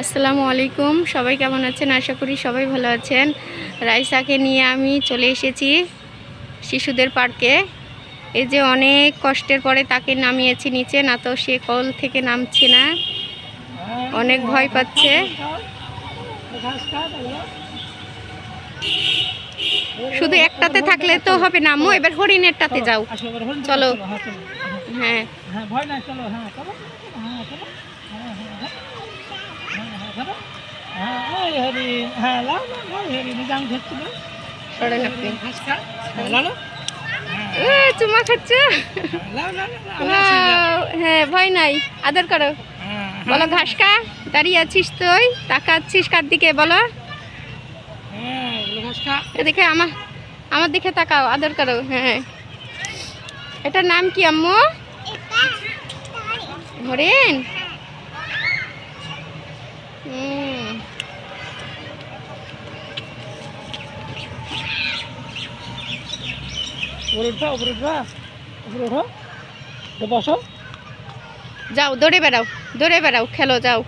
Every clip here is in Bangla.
আসসালামু আলাইকুম। সবাই কেমন আছেন? আশা করি সবাই ভালো আছেন। রাইসাকে নিয়ে আমি চলে এসেছি শিশুদের পার্কে। এই যে অনেক কষ্টের পরে তাকে নামিয়েছি নিচে, না তো সে কোল থেকে নামছে না, অনেক ভয় পাচ্ছে। শুধু একটাতে থাকলে তো হবে না আম্মু, এবার হরিণেরটাতে যাও। চলো। হ্যাঁ চুমা খাচ্ছ? হ্যাঁ ভয় নাই, আদর করো। বলো ঘাস খা। দাঁড়িয়ে আছিস তুই, তাকাচ্ছিস কার দিকে? বলো এদিকে আমার দিকে তাকাও, আদর করো। হ্যাঁ, এটার নাম কি আম্মু? হরিণ। যাও, দৌড়ে বেড়াও, দৌড়ে বেড়াও, খেলো, যাও।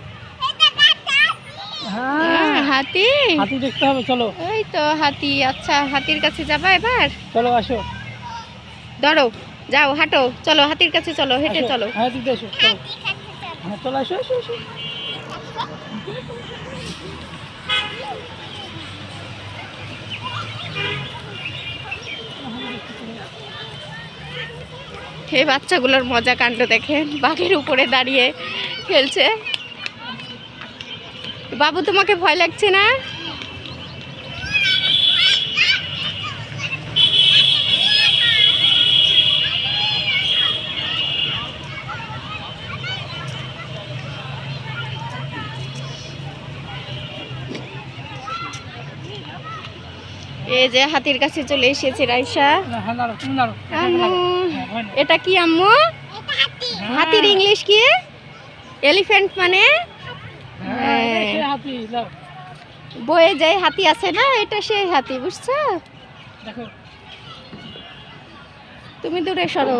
হাতি, হাতি দেখতে হবে, চলো। এই তো হাতি। আচ্ছা, হাতির কাছে যাবা এবার? চলো আসো, ধরো, যাও, হাঁটো, চলো হাতির কাছে, চলো, হেঁটে চলো। হ্যাঁ দিদি এসো, চলো। হ্যাঁ চলো, আসো আসো আসো। এই বাচ্চাগুলোর মজা কাণ্ড দেখেন, বাঘের উপরে দাঁড়িয়ে খেলছে। বাবু তোমাকে ভয় লাগছে না? এই যে হাতির কাছে চলে এসেছে রাইসা। আম্মু, এটা কি আম্মু? হাতির ইংলিশ কি? এলিফ্যান্ট মানে বয়ে যায় হাতি আছে না, এটা সেই হাতি, বুঝছো? তুমি দূরে সরো।